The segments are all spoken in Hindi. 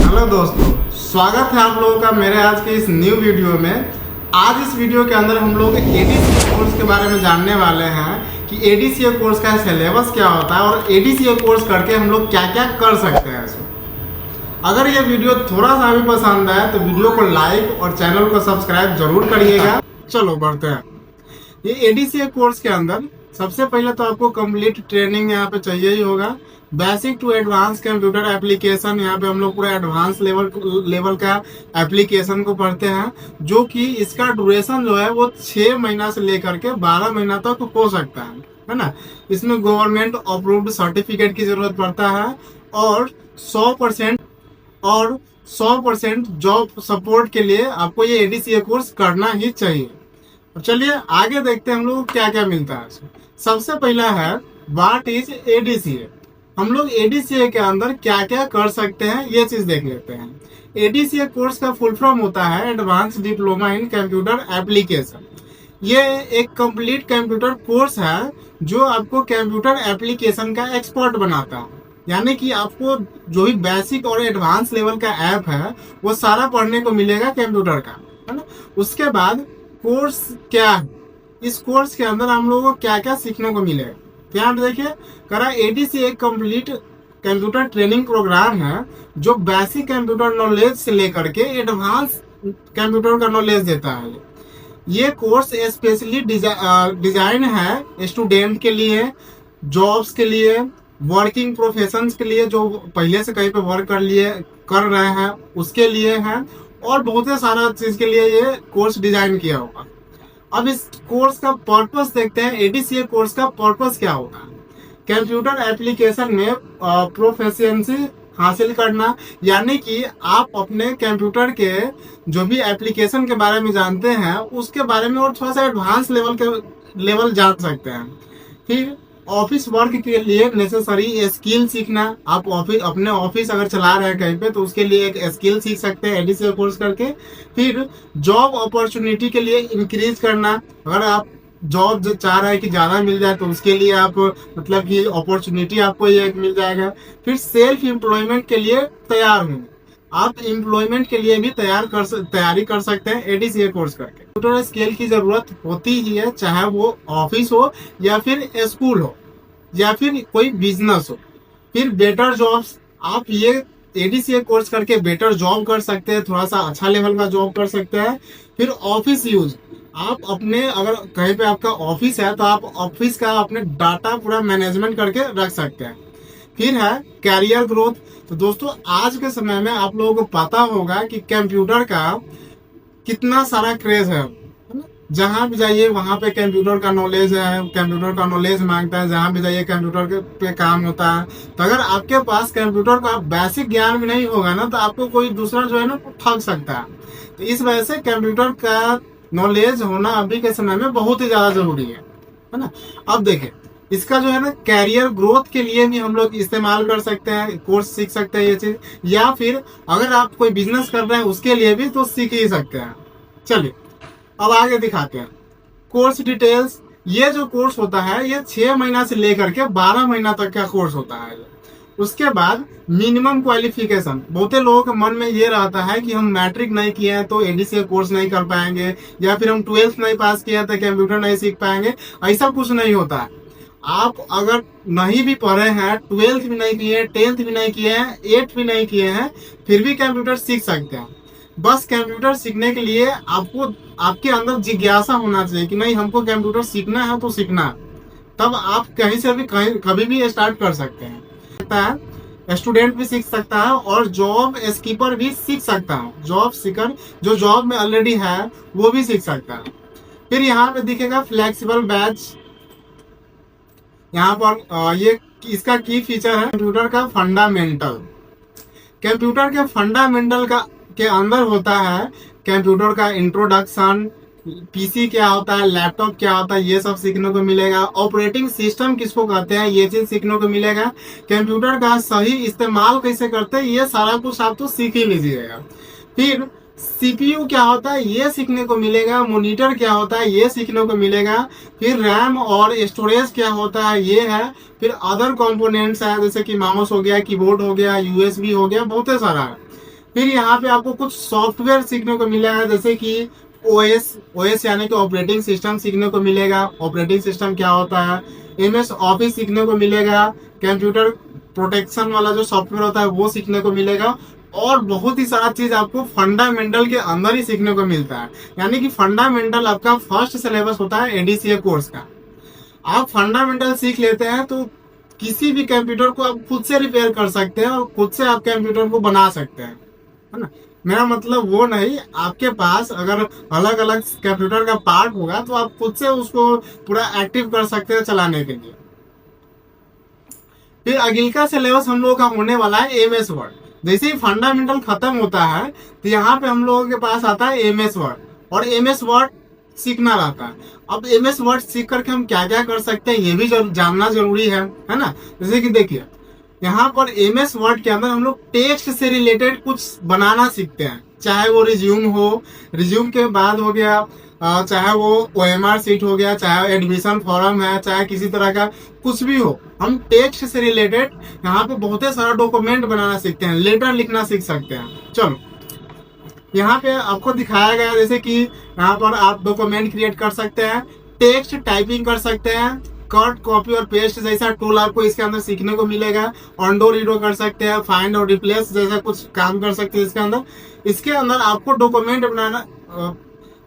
हेलो दोस्तों, स्वागत है आप लोगों का मेरे आज के इस न्यू वीडियो में। आज इस वीडियो के अंदर हम लोग एडीसीए कोर्स के बारे में जानने वाले हैं कि एडीसीए कोर्स का सिलेबस क्या होता है और एडीसीए कोर्स करके हम लोग क्या क्या कर सकते हैं इसमें। अगर ये वीडियो थोड़ा सा भी पसंद आए तो वीडियो को लाइक और चैनल को सब्सक्राइब जरूर करिएगा। चलो बढ़ते हैं। ये एडीसीए कोर्स के अंदर सबसे पहले तो आपको कंप्लीट ट्रेनिंग यहाँ पे चाहिए ही होगा। Basic to advance computer application, यहाँ पे हम लोग पूरा एडवांस लेवल का एप्लीकेशन को पढ़ते हैं, जो कि इसका ड्यूरेशन जो है वो 6 महीना से लेकर के 12 महीना तक हो सकता है ना। इसमें गवर्नमेंट अप्रूव्ड सर्टिफिकेट की जरूरत पड़ता है और 100% जॉब सपोर्ट के लिए आपको ये एडीसीए कोर्स करना ही चाहिए। अब चलिए आगे देखते हैं हम लोग क्या क्या मिलता है इसमें। सबसे पहला है व्हाट इज एडीसीए। हम लोग एडीसीए के अंदर क्या क्या कर सकते हैं ये चीज देख लेते हैं। एडीसीए कोर्स का फुल फॉर्म होता है advance diploma in computer application. ये एक कंप्लीट कंप्यूटर कोर्स है जो आपको कंप्यूटर एप्लीकेशन का एक्सपर्ट बनाता है। यानी कि आपको जो भी बेसिक और एडवांस लेवल का ऐप है वो सारा पढ़ने को मिलेगा कंप्यूटर का, है ना। उसके बाद कोर्स क्या है, इस कोर्स के अंदर हम लोगों को क्या क्या सीखने को मिलेगा। ध्यान देखिए, करा एडीसीए एक कंप्लीट कंप्यूटर ट्रेनिंग प्रोग्राम है जो बेसिक कंप्यूटर नॉलेज से लेकर के एडवांस कंप्यूटर का नॉलेज देता है। ये कोर्स स्पेशली डिजाइन है स्टूडेंट के लिए, जॉब्स के लिए, वर्किंग प्रोफेशंस के लिए जो पहले से कहीं पे वर्क कर रहे हैं उसके लिए है, और बहुत ही सारा चीज के लिए ये कोर्स डिजाइन किया होगा। अब इस कोर्स का पर्पस देखते हैं। एडीसीए कोर्स का पर्पस क्या होगा। कंप्यूटर एप्लीकेशन में प्रोफिशिएंसी हासिल करना, यानी कि आप अपने कंप्यूटर के जो भी एप्लीकेशन के बारे में जानते हैं उसके बारे में और थोड़ा सा एडवांस लेवल जान सकते हैं। फिर ऑफिस वर्क के लिए नेसेसरी स्किल सीखना। आप अपने ऑफिस अगर चला रहे हैं कहीं पे तो उसके लिए एक स्किल सीख सकते हैं एडीसीए कोर्स करके। फिर जॉब अपॉर्चुनिटी के लिए इंक्रीज करना, अगर आप जॉब चाह रहे हैं कि ज्यादा मिल जाए तो उसके लिए आप मतलब कि अपॉर्चुनिटी आपको ये मिल जाएगा। फिर सेल्फ एम्प्लॉयमेंट के लिए तैयार होना, आप एम्प्लॉयमेंट के लिए भी तैयारी कर सकते हैं एडीसीए कोर्स करके। कंप्यूटर स्किल की जरूरत होती ही है, चाहे वो ऑफिस हो या फिर स्कूल हो या फिर कोई बिजनेस हो। फिर बेटर जॉब्स, आप ये एडीसीए कोर्स करके बेटर जॉब कर सकते हैं, थोड़ा सा अच्छा लेवल का जॉब कर सकते हैं। फिर ऑफिस यूज, आप अपने अगर कहीं पे आपका ऑफिस है तो आप ऑफिस का अपने डाटा पूरा मैनेजमेंट करके रख सकते हैं। फिर है कैरियर ग्रोथ। तो दोस्तों आज के समय में आप लोगों को पता होगा कि कंप्यूटर का कितना सारा क्रेज है ना। जहां भी जाइए वहां पे कंप्यूटर का नॉलेज है, कंप्यूटर का नॉलेज मांगता है, जहां भी जाइए कंप्यूटर पे काम होता है। तो अगर आपके पास कंप्यूटर का बेसिक ज्ञान भी नहीं होगा ना तो आपको कोई दूसरा जो है ना ठग सकता है। तो इस वजह से कंप्यूटर का नॉलेज होना अभी के समय में बहुत ही ज्यादा जरूरी है ना। अब देखें, इसका जो है ना कैरियर ग्रोथ के लिए भी हम लोग इस्तेमाल कर सकते हैं, कोर्स सीख सकते हैं ये चीज, या फिर अगर आप कोई बिजनेस कर रहे हैं उसके लिए भी तो सीख ही सकते हैं। चलिए अब आगे दिखाते हैं कोर्स डिटेल्स। ये जो कोर्स होता है ये 6 महीना से लेकर के 12 महीना तक का कोर्स होता है। उसके बाद मिनिमम क्वालिफिकेशन, बहुते लोगों के मन में ये रहता है कि हम मैट्रिक नहीं किए हैं तो एडीसीए कोर्स नहीं कर पाएंगे, या फिर हम 12th नहीं पास किया तो कंप्यूटर नहीं सीख पाएंगे। ऐसा कुछ नहीं होता है। आप अगर नहीं भी पढ़े हैं, 12th भी नहीं किए, 10th भी नहीं किए हैं, 8th भी नहीं किए हैं, फिर भी कंप्यूटर सीख सकते हैं। बस कंप्यूटर सीखने के लिए आपको आपके अंदर जिज्ञासा होना चाहिए कि नहीं हमको कंप्यूटर सीखना है तो सीखना है, तब आप कहीं से भी कभी भी स्टार्ट कर सकते हैं। स्टूडेंट भी सीख सकता है और जॉब स्कीपर भी सीख सकता है। जॉब सीकर जो जॉब में ऑलरेडी है वो भी सीख सकता है। फिर यहाँ पे दिखेगा फ्लेक्सिबल बैच। यहाँ पर ये इसका की फीचर है कंप्यूटर का फंडामेंटल। कंप्यूटर के फंडामेंटल के अंदर होता है कंप्यूटर का इंट्रोडक्शन, पीसी क्या होता है, लैपटॉप क्या होता है, ये सब सीखने को मिलेगा। ऑपरेटिंग सिस्टम किसको कहते हैं ये चीज सीखने को मिलेगा। कंप्यूटर का सही इस्तेमाल कैसे करते हैं ये सारा कुछ आप तो सीख ही लीजिएगा। फिर सीपीयू क्या होता है ये सीखने को मिलेगा। मॉनिटर क्या होता है ये सीखने को मिलेगा। फिर रैम और स्टोरेज क्या होता है ये है। फिर अदर कंपोनेंट्स है जैसे कि माउस हो गया, कीबोर्ड हो गया, यूएसबी हो गया, बहुत सारा है। फिर यहाँ पे आपको कुछ सॉफ्टवेयर सीखने को मिलेगा, जैसे कि ओएस यानी कि ऑपरेटिंग सिस्टम सीखने को मिलेगा। ऑपरेटिंग सिस्टम क्या होता है? एमएस ऑफिस सीखने को मिलेगा। कंप्यूटर प्रोटेक्शन वाला जो सॉफ्टवेयर होता है वो सीखने को मिलेगा। और बहुत ही सारा चीज आपको फंडामेंटल के अंदर ही सीखने को मिलता है। यानी कि फंडामेंटल आपका फर्स्ट सिलेबस होता है एडीसीए कोर्स का। आप फंडामेंटल सीख लेते हैं तो किसी भी कंप्यूटर को आप खुद से रिपेयर कर सकते हैं और खुद से आप कंप्यूटर को बना सकते हैं, है ना। मेरा मतलब वो नहीं, आपके पास अगर अलग अलग कंप्यूटर का पार्ट होगा तो आप खुद से उसको पूरा एक्टिव कर सकते हैं चलाने के लिए। फिर अगले का सिलेबस हम लोगों का होने वाला है एमएस वर्ड। जैसे ही फंडामेंटल खत्म होता है तो यहाँ पे हम लोगों के पास आता है एमएस वर्ड, और एमएस वर्ड सीखना रहता है। अब एमएस वर्ड सीख करके हम क्या क्या कर सकते हैं ये भी जानना जरूरी है ना। जैसे कि देखिए यहाँ पर एमएस वर्ड के अंदर हम लोग टेक्स्ट से रिलेटेड कुछ बनाना सीखते हैं, चाहे वो रिज्यूम हो, रिज्यूम के बाद हो गया चाहे वो ओएमआर सीट हो गया, चाहे एडमिशन फॉर्म है, चाहे किसी तरह का कुछ भी हो। हम टेक्स्ट से रिलेटेड यहाँ पे बहुत सारा डॉक्यूमेंट बनाना सीखते हैं, लेटर लिखना सीख सकते हैं। चलो यहाँ पे आपको दिखाया गया जैसे कि यहाँ पर आप डॉक्यूमेंट क्रिएट कर सकते हैं, टेक्स्ट टाइपिंग कर सकते हैं, कट कॉपी और पेस्ट जैसा टूल आपको इसके अंदर सीखने को मिलेगा। ऑनडो रीडो कर सकते हैं, फाइंड और रिप्लेस जैसा कुछ काम कर सकते हैं इसके अंदर। इसके अंदर आपको डॉक्यूमेंट बनाना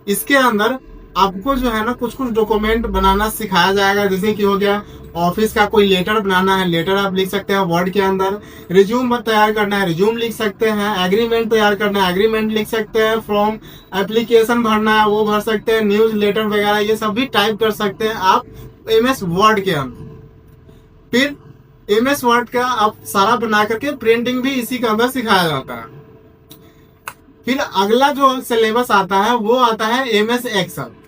इसके अंदर आपको जो है ना कुछ कुछ डॉक्यूमेंट बनाना सिखाया जाएगा। जैसे कि हो गया ऑफिस का कोई लेटर बनाना है, लेटर आप लिख सकते हैं वर्ड के अंदर। रिज्यूम तैयार करना है, रिज्यूम लिख सकते हैं। एग्रीमेंट तैयार करना है, एग्रीमेंट लिख सकते हैं। फॉर्म एप्लीकेशन भरना है वो भर सकते हैं। न्यूज लेटर वगैरह ये सब भी टाइप कर सकते हैं आप एमएस वर्ड के अंदर। फिर एमएस वर्ड का आप सारा बना करके प्रिंटिंग भी इसी के अंदर सिखाया जाता है। फिर अगला जो सिलेबस आता है वो आता है एमएस एक्सेल।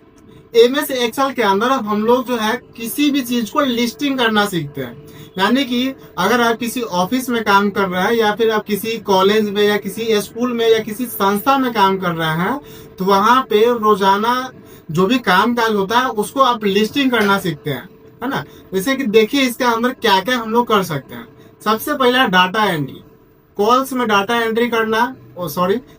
एमएस एक्सेल के अंदर हम लोग जो है किसी भी चीज को लिस्टिंग करना सीखते हैं। यानी कि अगर आप किसी ऑफिस में काम कर रहे हैं, या फिर आप किसी कॉलेज में या किसी स्कूल में या किसी संस्था में काम कर रहे हैं, तो वहां पे रोजाना जो भी काम काज होता है उसको आप लिस्टिंग करना सीखते हैं, है ना। जैसे कि देखिए इसके अंदर क्या क्या हम लोग कर सकते हैं। सबसे पहला डाटा एंट्री, कॉल्स में डाटा एंट्री करना,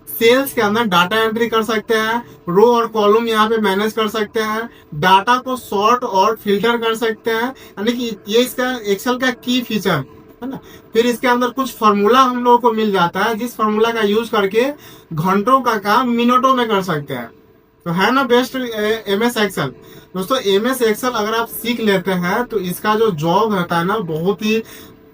सेल्स के अंदर डाटा एंट्री कर सकते हैं। रो और कॉलम यहाँ पे मैनेज कर सकते हैं। डाटा को सॉर्ट और फिल्टर कर सकते हैं, यानी कि ये इसका एक्सेल का की फीचर है ना। फिर इसके अंदर कुछ फार्मूला हम लोगों को मिल जाता है, जिस फार्मूला का यूज करके घंटों का काम मिनटों में कर सकते हैं। तो है ना बेस्ट एमएस एक्सेल। दोस्तों एमएस एक्सेल अगर आप सीख लेते हैं तो इसका जो जॉब होता है ना बहुत ही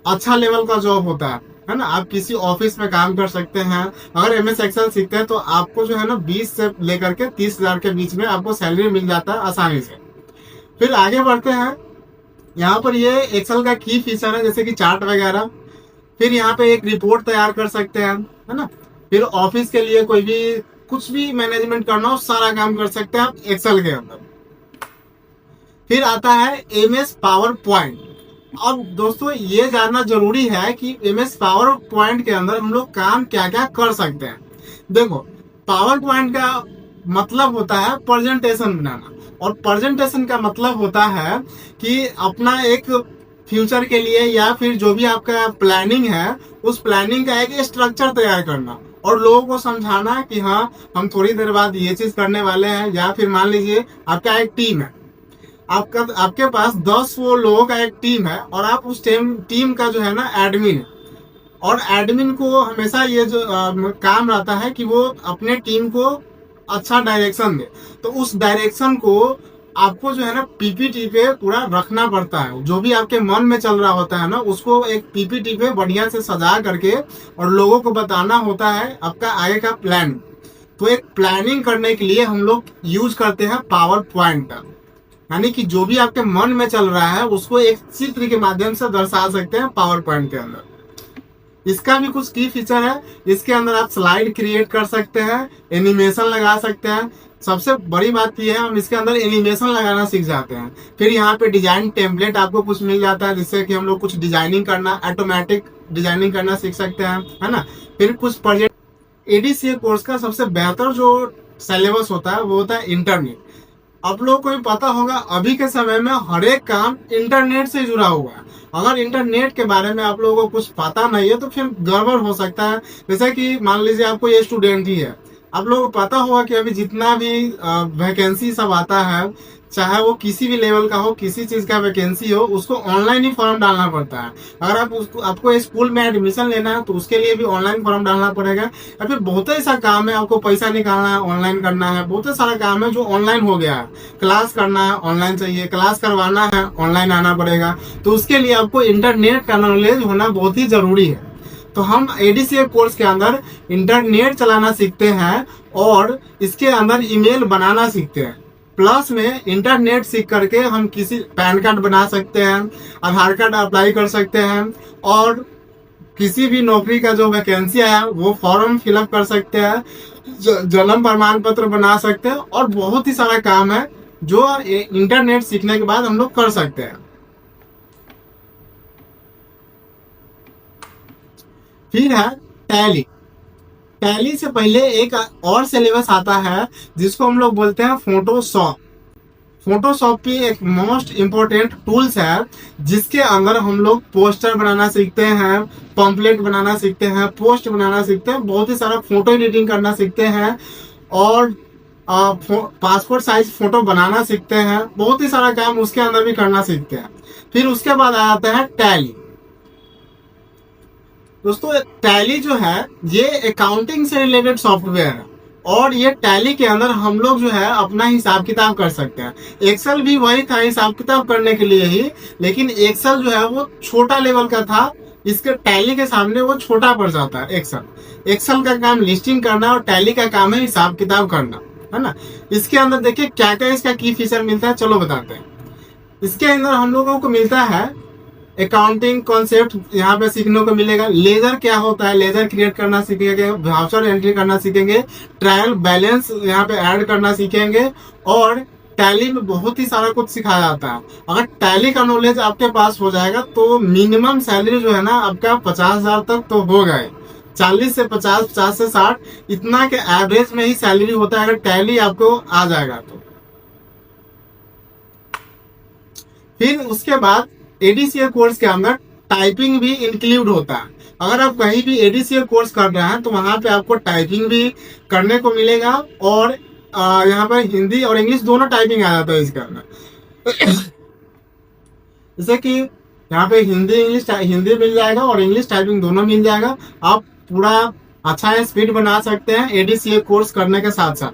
अच्छा लेवल का जॉब होता है ना। आप किसी ऑफिस में काम कर सकते हैं। अगर एमएस एक्सेल सीखते हैं तो आपको जो है ना 20 से लेकर के 30,000 के बीच में आपको सैलरी मिल जाता है आसानी से। फिर आगे बढ़ते हैं, यहाँ पर ये एक्सेल का की फीचर है जैसे कि चार्ट वगैरह। फिर यहाँ पे एक रिपोर्ट तैयार कर सकते हैं, है ना। फिर ऑफिस के लिए कोई भी कुछ भी मैनेजमेंट करना हो सारा काम कर सकते हैं आप एक्सेल के अंदर। फिर आता है एमएस पावर पॉइंट। अब दोस्तों ये जानना जरूरी है कि एमएस पावर पॉइंट के अंदर हम लोग काम क्या क्या कर सकते हैं। देखो पावर पॉइंट का मतलब होता है प्रेजेंटेशन बनाना, और प्रेजेंटेशन का मतलब होता है कि अपना एक फ्यूचर के लिए या फिर जो भी आपका प्लानिंग है उस प्लानिंग का एक स्ट्रक्चर तैयार करना और लोगों को समझाना कि हाँ हम थोड़ी देर बाद ये चीज करने वाले हैं। या फिर मान लीजिए आपका एक टीम है, आपके पास 10 वो लोगों का एक टीम है और आप उस टीम का जो है ना एडमिन है, और एडमिन को हमेशा ये जो काम रहता है कि वो अपने टीम को अच्छा डायरेक्शन दे। तो उस डायरेक्शन को आपको जो है ना पीपीटी पे पूरा रखना पड़ता है। जो भी आपके मन में चल रहा होता है ना उसको एक पीपीटी पे बढ़िया से सजा करके और लोगों को बताना होता है आपका आगे का प्लान। तो एक प्लानिंग करने के लिए हम लोग यूज करते हैं पावर पॉइंट का, यानी कि जो भी आपके मन में चल रहा है उसको एक चित्र के माध्यम से दर्शा सकते हैं पावर पॉइंट के अंदर। इसका भी कुछ की फीचर है, इसके अंदर आप स्लाइड क्रिएट कर सकते हैं, एनिमेशन लगा सकते हैं। सबसे बड़ी बात यह है हम इसके अंदर एनिमेशन लगाना सीख जाते हैं। फिर यहाँ पे डिजाइन टेम्पलेट आपको कुछ मिल जाता है जिससे कि हम लोग कुछ डिजाइनिंग करना, ऑटोमेटिक डिजाइनिंग करना सीख सकते हैं, है ना। फिर कुछ प्रोजेक्ट एडीसीए कोर्स का सबसे बेहतर जो सिलेबस होता है वो होता है इंटरमीडिएट। आप लोगों को भी पता होगा अभी के समय में हर एक काम इंटरनेट से जुड़ा हुआ है। अगर इंटरनेट के बारे में आप लोगों को कुछ पता नहीं है तो फिर गड़बड़ हो सकता है। जैसे कि मान लीजिए आपको ये स्टूडेंट ही है, आप लोगों को पता होगा कि अभी जितना भी वैकेंसी सब आता है, चाहे वो किसी भी लेवल का हो, किसी चीज का वैकेंसी हो, उसको ऑनलाइन ही फॉर्म डालना पड़ता है। अगर आप उसको आपको स्कूल में एडमिशन लेना है तो उसके लिए भी ऑनलाइन फॉर्म डालना पड़ेगा। या फिर बहुत ही सा काम है, आपको पैसा निकालना है ऑनलाइन करना है, बहुत ही सारा काम है जो ऑनलाइन हो गया है। क्लास करना है ऑनलाइन चाहिए, क्लास करवाना है ऑनलाइन आना पड़ेगा। तो उसके लिए आपको इंटरनेट का नॉलेज होना बहुत ही जरूरी है। तो हम एडीसीए कोर्स के अंदर इंटरनेट चलाना सीखते हैं और इसके अंदर ईमेल बनाना सीखते हैं। प्लस में इंटरनेट सीख करके हम किसी पैन कार्ड बना सकते हैं, आधार कार्ड अप्लाई कर सकते हैं, और किसी भी नौकरी का जो वैकेंसी आया वो फॉर्म फिलअप कर सकते हैं, जन्म प्रमाण पत्र बना सकते हैं, और बहुत ही सारा काम है जो इंटरनेट सीखने के बाद हम लोग कर सकते हैं। फिर है टैली। टैली से पहले एक और सिलेबस आता है जिसको हम लोग बोलते हैं फोटोशॉप। फोटोशॉप भी एक मोस्ट इम्पोर्टेंट टूल्स है जिसके अंदर हम लोग पोस्टर बनाना सीखते हैं, पम्पलेट बनाना सीखते हैं, पोस्ट बनाना सीखते हैं, बहुत ही सारा फोटो एडिटिंग करना सीखते हैं, और पासपोर्ट साइज फोटो बनाना सीखते हैं। बहुत ही सारा काम उसके अंदर भी करना सीखते हैं। फिर उसके बाद आ जाता है टैली। दोस्तों टैली जो है ये अकाउंटिंग से रिलेटेड सॉफ्टवेयर है, और ये टैली के अंदर हम लोग जो है अपना हिसाब किताब कर सकते हैं। एक्सेल भी वही था हिसाब किताब करने के लिए ही, लेकिन एक्सेल जो है वो छोटा लेवल का था, इसके टैली के सामने वो छोटा पड़ जाता है। एक्सेल एक्सेल का काम लिस्टिंग करना और टैली का काम है हिसाब किताब करना, है ना। इसके अंदर देखिए क्या क्या इसका की फीचर मिलता है, चलो बताते हैं। इसके अंदर हम लोगों को मिलता है अकाउंटिंग कॉन्सेप्ट, यहाँ पे सीखने को मिलेगा। लेजर क्या होता है, लेजर क्रिएट करना सीखेंगे, वाउचर एंट्री करना सीखेंगे, ट्रायल बैलेंस यहाँ पे ऐड करना सीखेंगे, और टैली में बहुत ही सारा कुछ सिखाया जाता है। अगर टैली का नॉलेज आपके पास हो जाएगा तो मिनिमम सैलरी जो है ना आपका 50,000 तक तो हो गए। 40 से 50, 50 से 60 इतना के एवरेज में ही सैलरी होता है अगर टैली आपको आ जाएगा तो। फिर उसके बाद एडीसीए कोर्स के अंदर टाइपिंग भी इंक्लूड होता है। अगर आप कहीं भी एडीसीए कोर्स कर रहे हैं तो वहां पे आपको टाइपिंग भी करने को मिलेगा, और यहाँ पर हिंदी और इंग्लिश दोनों टाइपिंग आ जाता है इसके अंदर। जैसे कि यहाँ पे हिंदी इंग्लिश हिंदी मिल जाएगा और इंग्लिश टाइपिंग दोनों मिल जाएगा। आप पूरा अच्छा स्पीड बना सकते हैं एडीसीए कोर्स करने के साथ साथ।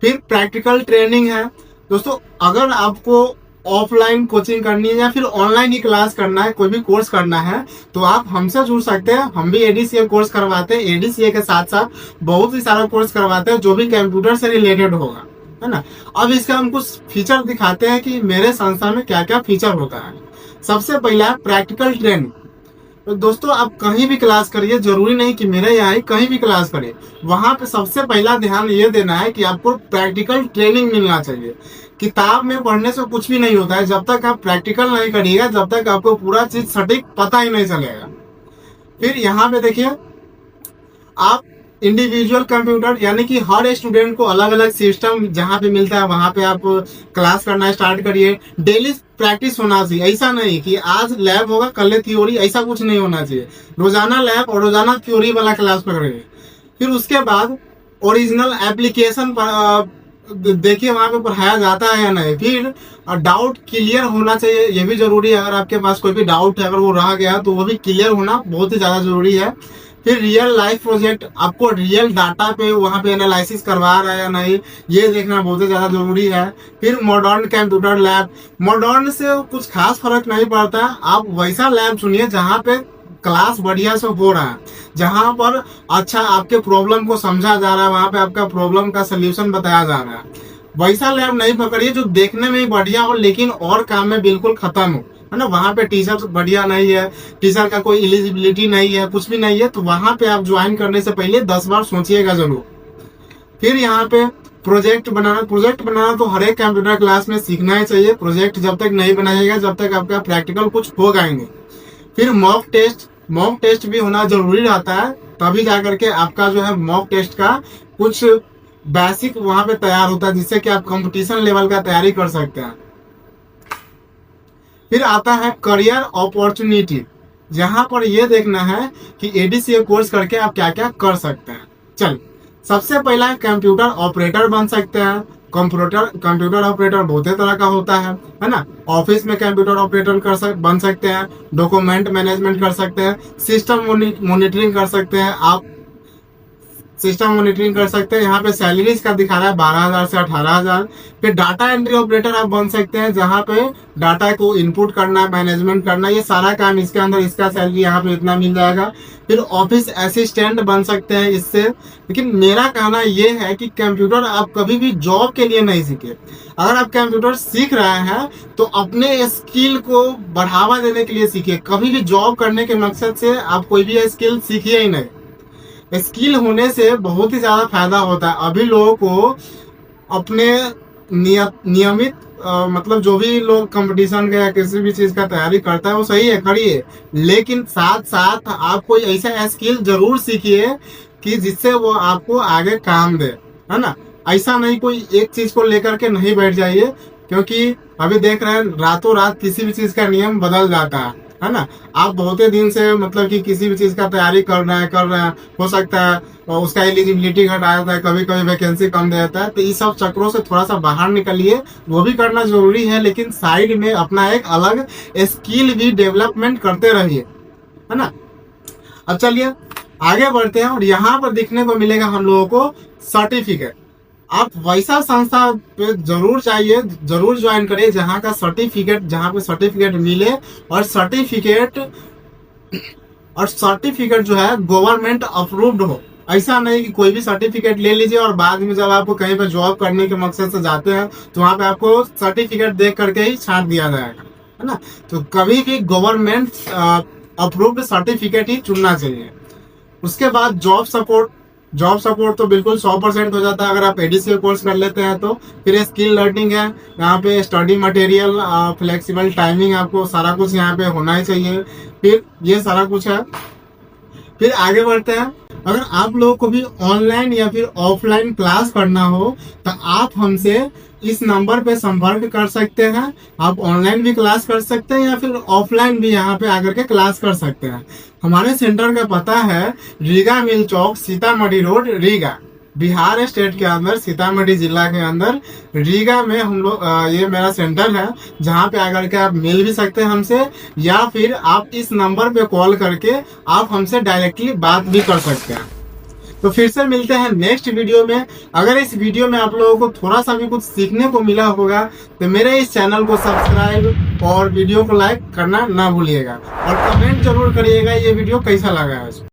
फिर प्रैक्टिकल ट्रेनिंग है। दोस्तों अगर आपको ऑफलाइन कोचिंग करनी है या फिर ऑनलाइन ही क्लास करना है, कोई भी कोर्स करना है, तो आप हमसे जुड़ सकते हैं। हम भी एडीसीए कोर्स करवाते हैं, एडीसीए के साथ साथ बहुत ही सारा कोर्स करवाते हैं जो भी कंप्यूटर से रिलेटेड होगा, है ना। अब इसका हम कुछ फीचर दिखाते हैं कि मेरे संस्था में क्या क्या फीचर होता है। सबसे पहला प्रैक्टिकल ट्रेनिंग। तो दोस्तों आप कहीं भी क्लास करिए, जरूरी नहीं कि मेरे यहाँ ही, कहीं भी क्लास करिए, वहां पे सबसे पहला ध्यान ये देना है कि आपको प्रैक्टिकल ट्रेनिंग मिलना चाहिए। किताब में पढ़ने से कुछ भी नहीं होता है, जब तक आप प्रैक्टिकल नहीं करिएगा जब तक आपको पूरा चीज सटीक पता ही नहीं चलेगा। फिर यहाँ पे देखिए आप इंडिविजुअल कंप्यूटर, यानी कि हर स्टूडेंट को अलग अलग सिस्टम जहाँ पे मिलता है वहां पे आप क्लास करना स्टार्ट करिए। डेली प्रैक्टिस होना चाहिए, ऐसा नहीं कि आज लैब होगा कल थ्योरी, ऐसा कुछ नहीं होना चाहिए। रोजाना लैब और रोजाना थ्योरी वाला क्लास पकड़िए। फिर उसके बाद ओरिजिनल एप्लीकेशन देखिए वहां पे पढ़ाया जाता है या नहीं। फिर डाउट क्लियर होना चाहिए, ये भी जरूरी है। अगर आपके पास कोई भी डाउट है, अगर वो रह गया तो वो भी क्लियर होना बहुत ही ज्यादा जरूरी है। फिर रियल लाइफ प्रोजेक्ट, आपको रियल डाटा पे वहां पे एनालिसिस करवा रहा है या नहीं, ये देखना बहुत ही ज्यादा जरूरी है। फिर मॉडर्न कंप्यूटर लैब, मॉडर्न से कुछ खास फर्क नहीं पड़ता, आप वैसा लैब चुनिए जहाँ पे क्लास बढ़िया से हो रहा है, जहां पर अच्छा आपके प्रॉब्लम को समझा जा रहा है, वहां पे आपका प्रॉब्लम का सोल्यूशन बताया जा रहा है। वैसा लैब नहीं पकड़िए जो देखने में ही बढ़िया हो लेकिन और काम में बिल्कुल खत्म हो, है ना। वहां पे टीचर बढ़िया नहीं है, टीचर का कोई एलिजिबिलिटी नहीं है, कुछ भी नहीं है, तो वहां पे आप ज्वाइन करने से पहले 10 बार सोचिएगा जरूर। फिर यहाँ पे प्रोजेक्ट बनाना तो हर एक कंप्यूटर क्लास में सीखना ही चाहिए। प्रोजेक्ट जब तक नहीं बनाइएगा जब तक आपका प्रैक्टिकल कुछ होगा ही नहीं। फिर मॉक टेस्ट भी होना जरूरी रहता है, तभी जाकर के आपका जो है मॉक टेस्ट का कुछ बेसिक वहां पे तैयार होता है, जिससे कि आप कंपटीशन लेवल का तैयारी कर सकते हैं। फिर आता है करियर अपॉर्चुनिटी, जहां पर ये देखना है कि एडीसीए कोर्स करके आप क्या क्या कर सकते हैं। चल, सबसे पहला कंप्यूटर ऑपरेटर बन सकते हैं। कंप्यूटर ऑपरेटर बहुत तरह का होता है ना। ऑफिस में कंप्यूटर ऑपरेटर बन सकते हैं, डॉक्यूमेंट मैनेजमेंट कर सकते हैं, सिस्टम मॉनिटरिंग कर सकते हैं आप, सिस्टम मॉनिटरिंग कर सकते हैं। यहाँ पे सैलरीज का दिखा रहा है 12,000 से 18,000। फिर डाटा एंट्री ऑपरेटर आप बन सकते हैं, जहाँ पे डाटा को इनपुट करना, मैनेजमेंट करना, ये सारा काम इसके अंदर, इसका सैलरी यहाँ पे इतना मिल जाएगा। फिर ऑफिस असिस्टेंट बन सकते हैं इससे। लेकिन मेरा कहना ये है कि कंप्यूटर आप कभी भी जॉब के लिए नहीं सीखे। अगर आप कंप्यूटर सीख रहे हैं तो अपने स्किल को बढ़ावा देने के लिए सीखिए। कभी भी जॉब करने के मकसद से आप कोई भी स्किल सीखिए ही नहीं। स्किल होने से बहुत ही ज्यादा फायदा होता है। अभी लोगों को अपने नियमित मतलब जो भी लोग कंपटीशन का या किसी भी चीज का तैयारी करता है वो सही है, करिए, लेकिन साथ साथ आप कोई ऐसा स्किल जरूर सीखिए कि जिससे वो आपको आगे काम दे, है ना। ऐसा नहीं कोई एक चीज को लेकर के नहीं बैठ जाइए, क्योंकि अभी देख रहे हैं रातों रात किसी भी चीज का नियम बदल जाता है ना। आप बहुत दिन से मतलब कि किसी भी चीज का तैयारी कर रहे हैं, हो सकता है उसका एलिजिबिलिटी घट आ जाता है, कभी कभी वैकेंसी कम दे जाता है। तो इस सब चक्रों से थोड़ा सा बाहर निकलिए, वो भी करना जरूरी है, लेकिन साइड में अपना एक अलग स्किल भी डेवलपमेंट करते रहिए, है ना। अब चलिए आगे बढ़ते हैं, और यहाँ पर देखने को मिलेगा हम लोगों को सर्टिफिकेट। आप वैसा संस्था पे जरूर चाहिए, जरूर ज्वाइन करिए जहाँ का सर्टिफिकेट, जहाँ पे सर्टिफिकेट मिले, और सर्टिफिकेट जो है गवर्नमेंट अप्रूव्ड हो। ऐसा नहीं कि कोई भी सर्टिफिकेट ले लीजिए और बाद में जब आपको कहीं पर जॉब करने के मकसद से जाते हैं तो वहां पे आपको सर्टिफिकेट देख करके ही छांट दिया जाएगा, है ना। तो कभी भी गवर्नमेंट अप्रूव्ड सर्टिफिकेट ही चुनना चाहिए। उसके बाद जॉब सपोर्ट तो बिल्कुल 100% हो जाता है अगर आप एडीसीए कोर्स कर लेते हैं तो। फिर स्किल लर्निंग है, यहाँ पे स्टडी मटेरियल, फ्लेक्सिबल टाइमिंग, आपको सारा कुछ यहाँ पे होना ही चाहिए। फिर ये सारा कुछ है। फिर आगे बढ़ते हैं, अगर आप लोगों को भी ऑनलाइन या फिर ऑफलाइन क्लास करना हो तो आप हमसे इस नंबर पे संपर्क कर सकते हैं। आप ऑनलाइन भी क्लास कर सकते हैं या फिर ऑफलाइन भी यहाँ पे आकर के क्लास कर सकते हैं। हमारे सेंटर का पता है रीगा मिल चौक, सीतामढ़ी रोड, रीगा, बिहार स्टेट के अंदर, सीतामढ़ी जिला के अंदर रीगा में हम लोग ये मेरा सेंटर है, जहाँ पे आकर के आप मिल भी सकते हैं हमसे, या फिर आप इस नंबर पे कॉल करके आप हमसे डायरेक्टली बात भी कर सकते हैं। तो फिर से मिलते हैं नेक्स्ट वीडियो में। अगर इस वीडियो में आप लोगों को थोड़ा सा भी कुछ सीखने को मिला होगा तो मेरे इस चैनल को सब्सक्राइब और वीडियो को लाइक करना ना भूलिएगा, और कमेंट जरूर करिएगा ये वीडियो कैसा लगा है।